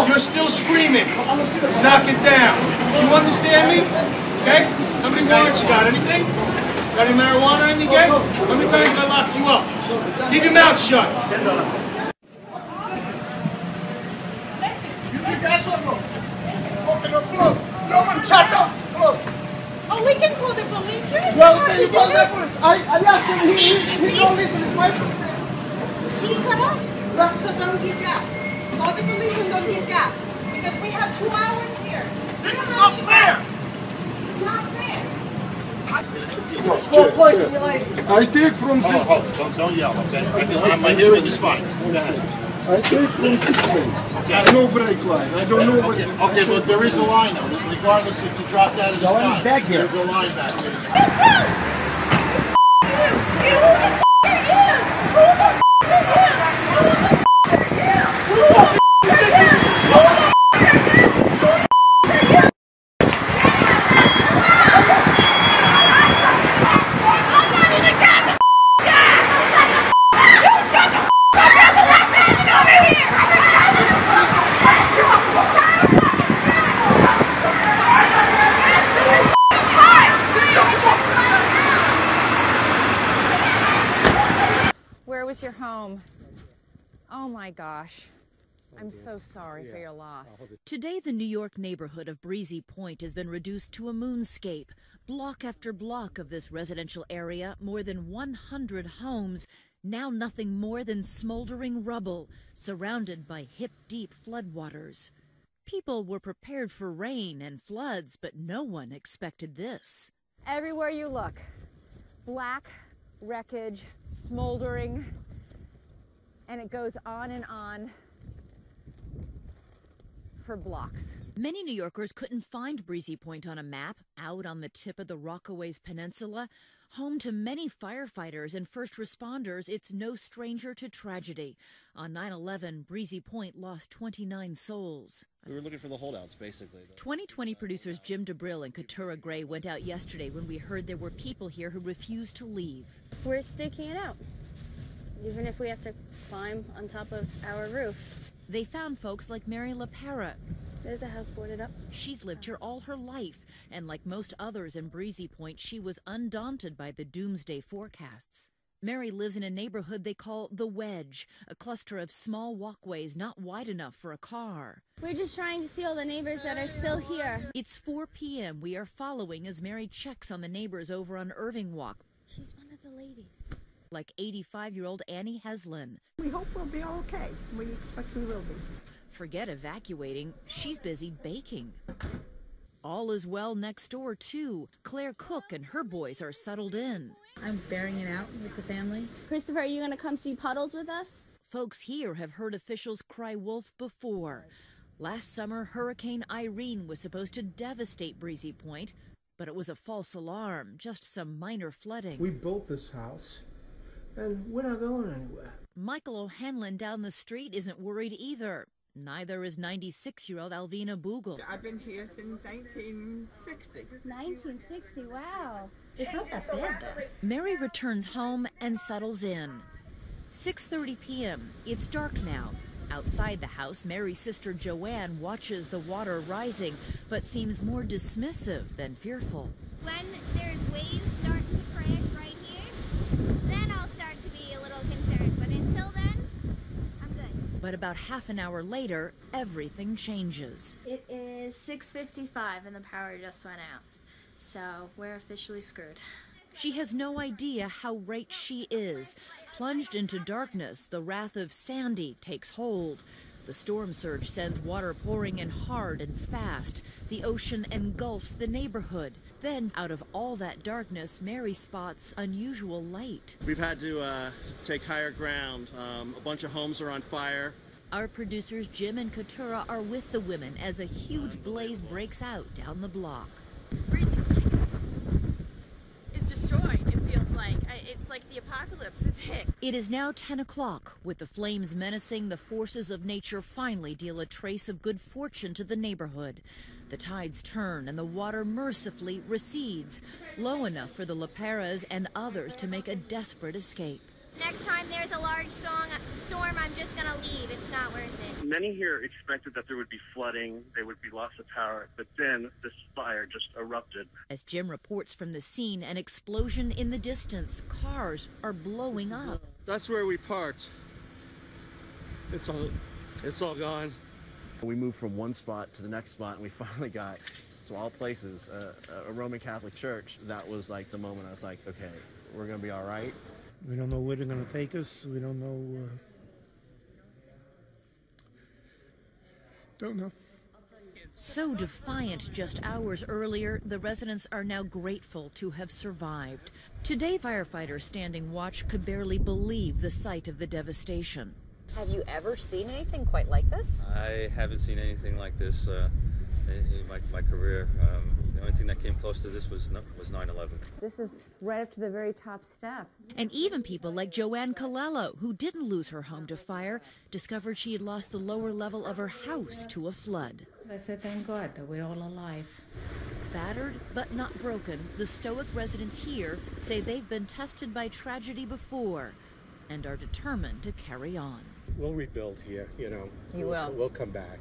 You're still screaming. Knock it down. You understand me? Okay? How many warrants you got? Anything? Got any marijuana or anything yet? How many times have I locked you up? Keep your mouth shut. Oh, we can call the police. Well, can you call the police? I asked him, he don't listen to my He cut off. So don't give gas. Call the police and don't give gas. Because we have 2 hours here. This is not fair! It's not fair. For personal license. I take from this. Don't yell, okay? My hearing is fine. Go ahead. I take from this way. Okay. No brake line. I don't know what's... Okay, but there is a line though. Regardless if you dropped out of the sky, back here. there's a line back there. Where was your home? Oh my gosh. I'm so sorry for your loss. Today, the New York neighborhood of Breezy Point has been reduced to a moonscape. Block after block of this residential area, more than 100 homes, now nothing more than smoldering rubble, surrounded by hip-deep floodwaters. People were prepared for rain and floods, but no one expected this. Everywhere you look, black wreckage, smoldering, and it goes on and on for blocks. Many New Yorkers couldn't find Breezy Point on a map. Out on the tip of the Rockaways Peninsula, home to many firefighters and first responders, it's no stranger to tragedy. On 9/11, Breezy Point lost 29 souls. We were looking for the holdouts, basically. 2020 producers Jim DeBrill and Katura Gray went out yesterday when we heard there were people here who refused to leave. We're sticking it out, even if we have to climb on top of our roof. They found folks like Mary LaPera. There's a house boarded up. She's lived here all her life, and like most others in Breezy Point, she was undaunted by the doomsday forecasts. Mary lives in a neighborhood they call The Wedge, a cluster of small walkways not wide enough for a car. We're just trying to see all the neighbors that are still here. It's 4 p.m. We are following as Mary checks on the neighbors over on Irving Walk. She's one of the ladies. Like 85-year-old Annie Heslin. We hope we'll be okay. We expect we will be. Forget evacuating, she's busy baking. All is well next door, too. Claire Cook and her boys are settled in. I'm bearing it out with the family. Christopher, are you going to come see Puddles with us? Folks here have heard officials cry wolf before. Last summer, Hurricane Irene was supposed to devastate Breezy Point, but it was a false alarm, just some minor flooding. We built this house, and we're not going anywhere. Michael O'Hanlon down the street isn't worried either. Neither is 96-year-old Alvina Boogle. I've been here since 1960. 1960, wow. It's not that bad, though. Mary returns home and settles in. 6:30 p.m. It's dark now. Outside the house, Mary's sister Joanne watches the water rising, but seems more dismissive than fearful. When there's waves starting to crash right here, then I'll start to be a little concerned. But until then, I'm good. But about half an hour later, everything changes. It is 6:55 and the power just went out. So we're officially screwed. She has no idea how right she is. Plunged into darkness, the wrath of Sandy takes hold. The storm surge sends water pouring in hard and fast. The ocean engulfs the neighborhood. Then, out of all that darkness, Mary spots unusual light. We've had to take higher ground. A bunch of homes are on fire. Our producers Jim and Katura are with the women as a huge blaze breaks out down the block. Breezy Point is destroyed, it feels like. It's like the apocalypse is hit. It is now 10 o'clock. With the flames menacing, the forces of nature finally deal a trace of good fortune to the neighborhood. The tides turn and the water mercifully recedes, low enough for the Leperas and others to make a desperate escape. Next time there's a large storm, I'm just going to leave. It's not worth it. Many here expected that there would be flooding, there would be loss of power, but then this fire just erupted. As Jim reports from the scene, an explosion in the distance. Cars are blowing up. That's where we parked. It's all gone. We moved from one spot to the next spot, and we finally got, to all places, a Roman Catholic church. That was like the moment I was like, okay, we're going to be all right. We don't know where they're going to take us. We don't know. Don't know. So defiant just hours earlier, the residents are now grateful to have survived. Today, firefighters standing watch could barely believe the sight of the devastation. Have you ever seen anything quite like this? I haven't seen anything like this in my career. The only thing that came close to this was 9/11. This is right up to the very top step. And even people like Joanne Colello, who didn't lose her home to fire, discovered she had lost the lower level of her house to a flood. I said, thank God that we're all alive. Battered but not broken, the stoic residents here say they've been tested by tragedy before and are determined to carry on. We'll rebuild here, you know. You will. We'll come back.